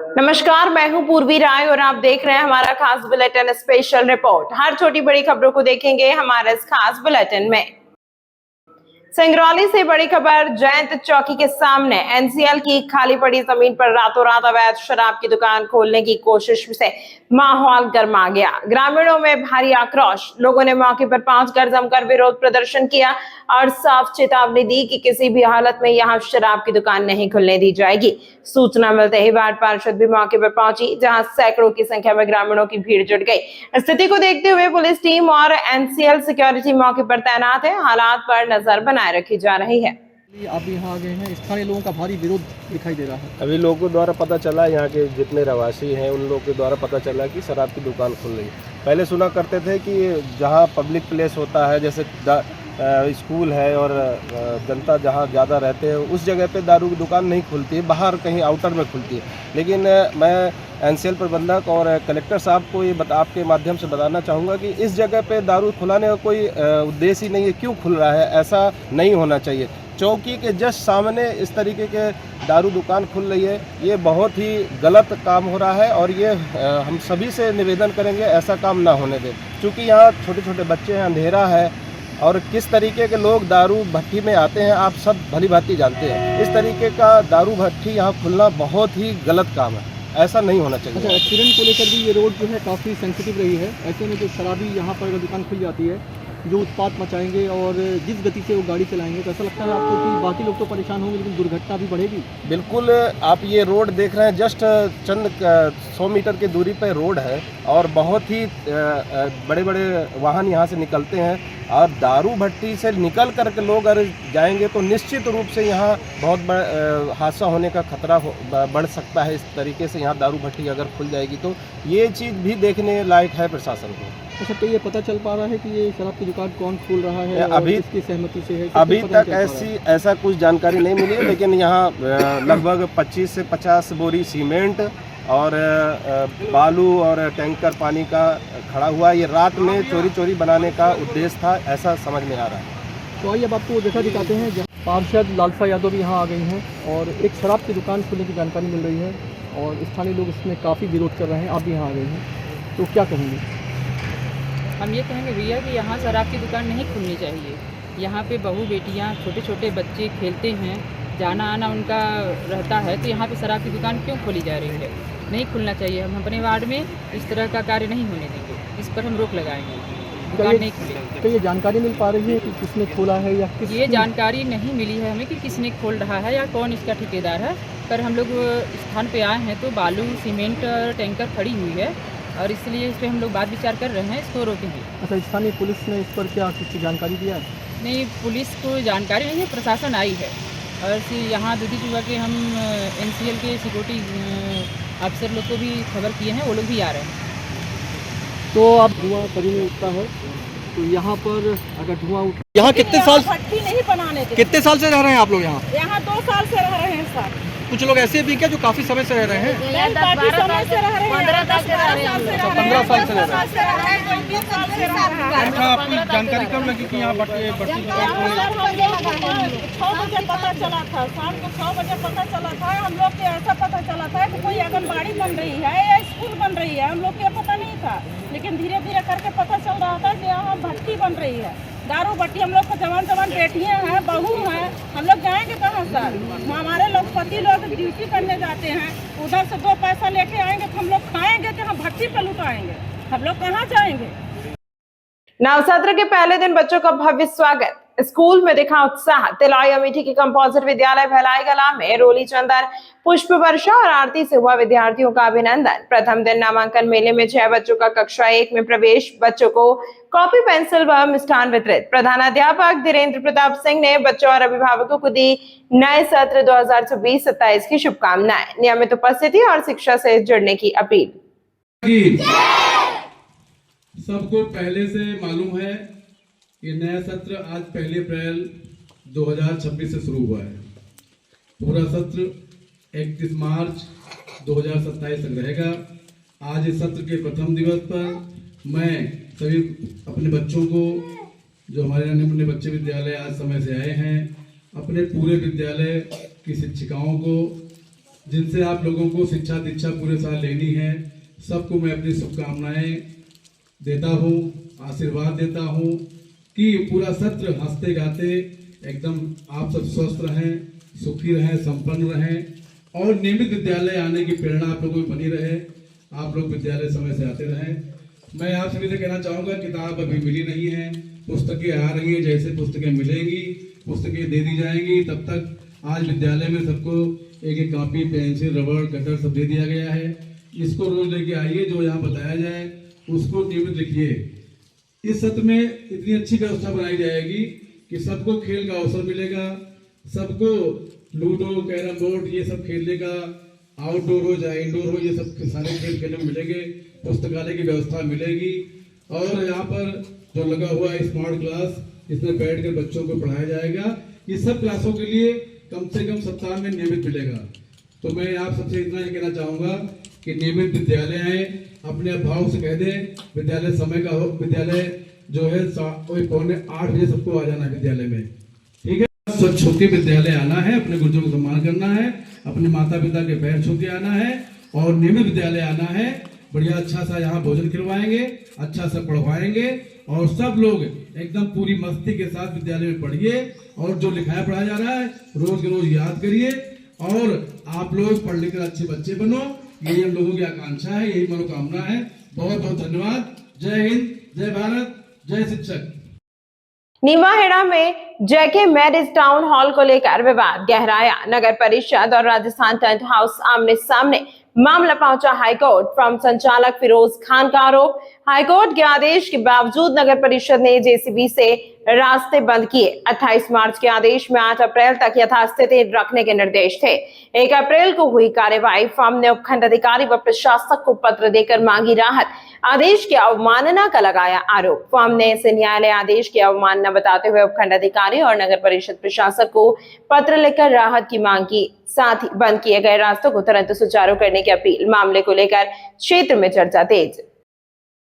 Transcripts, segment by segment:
नमस्कार, मैं हूं पूर्वी राय और आप देख रहे हैं हमारा खास बुलेटिन स्पेशल रिपोर्ट। हर छोटी बड़ी खबरों को देखेंगे हमारे इस खास बुलेटिन में। सिंगरौली से बड़ी खबर जयंत चौकी के सामने। एनसीएल की खाली पड़ी जमीन पर रातों रात अवैध शराब की दुकान खोलने की कोशिश से माहौल गर्मा गया। ग्रामीणों में भारी आक्रोश। लोगों ने मौके पर पहुंचकर जमकर विरोध प्रदर्शन किया और साफ चेतावनी दी कि किसी भी हालत में यहां शराब की दुकान नहीं खुलने दी जाएगी। सूचना मिलते ही वार्ड पार्षद भी मौके पर पहुंची, जहां सैकड़ों की संख्या में ग्रामीणों की भीड़ जुट गई। स्थिति को देखते हुए पुलिस टीम और एनसीएल सिक्योरिटी मौके पर तैनात है। हालात पर नजर बनाए रखी जा रही है। आप यहाँ आ गए हैं, स्थानीय लोगों का भारी विरोध दिखाई दे रहा है। अभी लोगों द्वारा पता चला, यहाँ के जितने रहवासी हैं उन लोगों के द्वारा पता चला कि शराब की दुकान खुल रही है। पहले सुना करते थे कि जहाँ पब्लिक प्लेस होता है, जैसे स्कूल है और जनता जहाँ ज़्यादा रहते हैं, उस जगह पे दारू की दुकान नहीं खुलती है, बाहर कहीं आउटर में खुलती है। लेकिन मैं एनसीएल प्रबंधक और कलेक्टर साहब को ये आपके माध्यम से बताना चाहूँगा कि इस जगह पे दारू खुलाने का कोई उद्देश्य ही नहीं है। क्यों खुल रहा है, ऐसा नहीं होना चाहिए। चौकी के जस्ट सामने इस तरीके के दारू दुकान खुल रही है, ये बहुत ही गलत काम हो रहा है और ये हम सभी से निवेदन करेंगे ऐसा काम ना होने दें। क्योंकि यहाँ छोटे छोटे बच्चे हैं, अंधेरा है और किस तरीके के लोग दारू भट्टी में आते हैं आप सब भली भांति जानते हैं। इस तरीके का दारू भट्टी यहाँ खुलना बहुत ही गलत काम है, ऐसा नहीं होना चाहिए। अच्छा, एक्सीडेंट को लेकर भी ये रोड जो है काफ़ी सेंसिटिव रही है। ऐसे में जो शराबी यहाँ पर अगर दुकान खुल जाती है, जो उत्पात मचाएंगे और जिस गति से वो गाड़ी चलाएंगे, तो ऐसा लगता है आपको कि बाकी लोग तो परेशान होंगे लेकिन दुर्घटना भी बढ़ेगी। बिल्कुल, आप ये रोड देख रहे हैं, जस्ट चंद 100 मीटर की दूरी पर रोड है और बहुत ही बड़े बड़े वाहन यहाँ से निकलते हैं और दारू भट्टी से निकल करके लोग अगर जाएंगे तो निश्चित रूप से यहाँ बहुत बड़ा हादसा होने का खतरा बढ़ सकता है। इस तरीके से यहाँ दारू भट्टी अगर खुल जाएगी तो ये चीज़ भी देखने लायक है प्रशासन को। अच्छा, तो ये पता चल पा रहा है कि ये शराब की दुकान कौन खोल रहा है? अभी इसकी सहमति से है? अभी तक ऐसा कुछ जानकारी नहीं मिली है, लेकिन यहाँ लगभग 25 से 50 बोरी सीमेंट और बालू और टैंकर पानी का खड़ा हुआ। ये रात में चोरी बनाने का उद्देश्य था, ऐसा समझ में आ रहा है। तो आइए अब आपको जगह दिखाते हैं जहाँ पार्षद लालसा यादव भी यहाँ आ गई हैं और एक शराब की दुकान खुलने की जानकारी मिल रही है और स्थानीय लोग इसमें काफ़ी विरोध कर रहे हैं। आप भी यहाँ आ गए हैं, तो क्या कहेंगे? हम ये कहेंगे भैया कि यहाँ शराब की दुकान नहीं खुलनी चाहिए। यहाँ पे बहू बेटियाँ छोटे छोटे बच्चे खेलते हैं, जाना आना उनका रहता है, तो यहाँ पे शराब की दुकान क्यों खोली जा रही है? नहीं खुलना चाहिए। हम अपने वार्ड में इस तरह का कार्य नहीं होने देंगे, इस पर हम रोक लगाएंगे। दुकान नहीं खुलेगी। तो ये जानकारी मिल पा रही है कि किसने खोला है या किस? ये जानकारी नहीं मिली है हमें कि किसने खोल रहा है या कौन इसका ठेकेदार है। पर हम लोग स्थान पे आए हैं तो बालू सीमेंट टैंकर खड़ी हुई है और इसलिए इस पर हम लोग बात विचार कर रहे हैं, इसको रोकेंगे। अच्छा, स्थानीय पुलिस ने इस पर क्या कुछ जानकारी दिया है? नहीं, पुलिस को जानकारी नहीं है, प्रशासन आई है और यहाँ दूधी चुका के हम एनसीएल के सिक्योरिटी अफसर लोग को भी खबर किए हैं, वो लोग भी आ रहे हैं। तो अब धुआं कभी नहीं उठता है, तो यहाँ पर अगर धुआं यहाँ कितने साल भट्टी नहीं बनाने देते। कितने साल से रह रहे हैं आप लोग यहाँ? यहाँ 2 साल से रह रहे हैं सर। कुछ लोग ऐसे भी क्या जो काफी समय से रह रहे हैं? 15 साल से रह रहे हैं। 15 साल से रह रहे हैं। अच्छा, आपको जानकारी कब लगी कि यहाँ भट्टी 6 बजे पता चला था, शाम को 6 बजे पता चला था। हम लोग को ऐसा पता चला था कि कोई आंगनबाड़ी बन रही है या स्कूल बन रही है, हम लोग को पता नहीं था। लेकिन धीरे धीरे करके पता चल रहा था कि यहाँ भट्टी बन रही है, दारू भट्टी। हम लोग को जवान बेटियां हैं, बहू हैं, हम लोग जाएंगे कहाँ सर? हमारे लोग पति लोग ड्यूटी करने जाते हैं, उधर से 2 पैसा लेके आएंगे तो हम लोग खाएंगे कि हम भट्टी पे लुटाएंगे? हम लोग कहाँ जाएंगे? नवसत्र के पहले दिन बच्चों का भव्य स्वागत। स्कूल में दिखा उत्साह। तिलाई अमेठी के कंपोजिट विद्यालय भलाई कला में रोली चंदन, पुष्प वर्षा और आरती से हुआ विद्यार्थियों का अभिनंदन। प्रथम दिन नामांकन मेले में 6 बच्चों का कक्षा 1 में प्रवेश। बच्चों को कॉपी पेंसिल व मिष्ठान वितरित। प्रधानाध्यापक धीरेन्द्र प्रताप सिंह ने बच्चों और अभिभावकों को दी नए सत्र 2026-27 की शुभकामनाएं। नियमित उपस्थिति और शिक्षा से जुड़ने की अपील। सबको पहले से मालूम है कि नया सत्र आज 1 अप्रैल 2026 से शुरू हुआ है। पूरा सत्र 31 मार्च 2027 तक रहेगा। आज इस सत्र के प्रथम दिवस पर मैं सभी अपने बच्चों को, जो हमारे अपने बच्चे विद्यालय आज समय से आए हैं, अपने पूरे विद्यालय की शिक्षिकाओं को जिनसे आप लोगों को शिक्षा दीक्षा पूरे साल लेनी है, सबको मैं अपनी शुभकामनाएं देता हूँ, आशीर्वाद देता हूँ कि पूरा सत्र हंसते गाते एकदम आप सब स्वस्थ रहें, सुखी रहें, संपन्न रहें और नियमित विद्यालय आने की प्रेरणा आप लोगों में बनी रहे। आप लोग विद्यालय समय से आते रहें। मैं आप सभी से कहना चाहूँगा, किताब अभी मिली नहीं है, पुस्तकें आ रही हैं, जैसे पुस्तकें मिलेंगी पुस्तकें दे दी जाएंगी। तब तक आज विद्यालय में सबको एक एक कॉपी, पेंसिल, रबड़, कटर सब दे दिया गया है। इसको रोज लेके आइए, जो यहाँ बताया जाए उसको नियमित लिखिए। इस सत्र में इतनी अच्छी व्यवस्था बनाई जाएगी कि सबको खेल का अवसर मिलेगा, सबको लूडो, कैरम बोर्ड ये सब खेलने का, आउटडोर हो चाहे इंडोर हो, ये सब सारे खेल खेलने में मिलेंगे। पुस्तकालय की व्यवस्था मिलेगी और यहाँ पर जो लगा हुआ है स्मार्ट क्लास, इसमें बैठकर बच्चों को पढ़ाया जाएगा। ये सब क्लासों के लिए कम से कम सप्ताह में नियमित मिलेगा। तो मैं आप सबसे इतना ही कहना चाहूँगा कि नियमित विद्यालय आए, अपने अभिभावक से कह दें विद्यालय समय का हो, विद्यालय जो है 7:45 बजे सबको आ जाना है विद्यालय में, ठीक है। स्वच्छ होकर विद्यालय आना है, अपने गुरुजनों को सम्मान करना है, अपने माता पिता के पैर छू के आना है और नियमित विद्यालय आना है। बढ़िया अच्छा सा यहाँ भोजन करवाएंगे, अच्छा सा पढ़वाएंगे और सब लोग एकदम पूरी मस्ती के साथ विद्यालय में पढ़िए और जो लिखाया पढ़ाया जा रहा है रोज के रोज याद करिए और आप लोग पढ़ लिखकर अच्छे बच्चे बनो। यही हम लोगों की आकांक्षा है, यही मनोकामना है। बहुत बहुत धन्यवाद। जय हिंद, जय भारत, जय शिक्षक। नीमाहेड़ा में जेके मैरिज टाउन हॉल को लेकर विवाद गहराया। नगर परिषद और राजस्थान टेंट हाउस आमने सामने, मामला पहुंचा हाईकोर्ट। फर्म संचालक फिरोज खान का आरोप, हाईकोर्ट के आदेश के बावजूद नगर परिषद ने जेसीबी से रास्ते बंद किए। 28 मार्च के आदेश में 8 अप्रैल तक यथास्थिति रखने के निर्देश थे। 1 अप्रैल को हुई कार्रवाई। फर्म ने उपखंड अधिकारी व प्रशासक को पत्र देकर मांगी राहत। आदेश की अवमानना का लगाया आरोप। फर्म ने इसे न्यायालय आदेश की अवमानना बताते हुए उपखंड अधिकारी और नगर परिषद प्रशासक को पत्र लिखकर राहत की मांग की। साथ ही बंद किए गए रास्तों को तुरंत सुचारू करने की अपील। मामले को लेकर क्षेत्र में चर्चा तेज।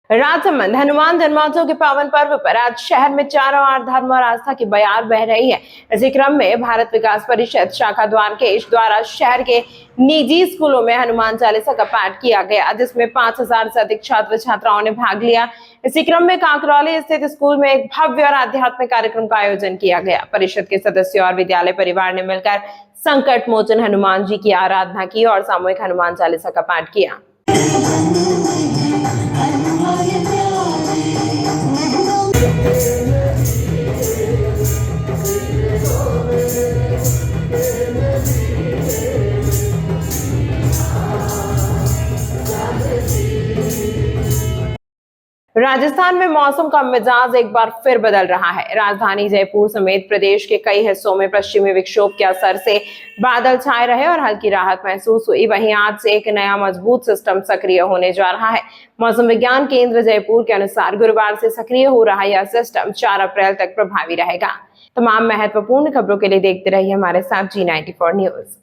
राजसमंद हनुमान जन्मोत्सव के पावन पर्व पर आज शहर में चारों ओर धर्म और आस्था की बयार बह रही है। इसी क्रम में भारत विकास परिषद शाखा द्वारकेश द्वारा शहर के निजी स्कूलों में हनुमान चालीसा का पाठ किया गया, जिसमें 5000 से अधिक छात्र छात्राओं ने भाग लिया। इसी क्रम में कांकरौली स्थित स्कूल में एक भव्य और आध्यात्मिक कार्यक्रम का आयोजन किया गया। परिषद के सदस्यों और विद्यालय परिवार ने मिलकर संकट मोचन हनुमान जी की आराधना की और सामूहिक हनुमान चालीसा का पाठ किया। राजस्थान में मौसम का मिजाज एक बार फिर बदल रहा है। राजधानी जयपुर समेत प्रदेश के कई हिस्सों में पश्चिमी विक्षोभ के असर से बादल छाए रहे और हल्की राहत महसूस हुई। वहीं आज से एक नया मजबूत सिस्टम सक्रिय होने जा रहा है। मौसम विज्ञान केंद्र जयपुर के अनुसार गुरुवार से सक्रिय हो रहा यह सिस्टम 4 अप्रैल तक प्रभावी रहेगा। तमाम महत्वपूर्ण खबरों के लिए देखते रहिए हमारे साथ G94 न्यूज।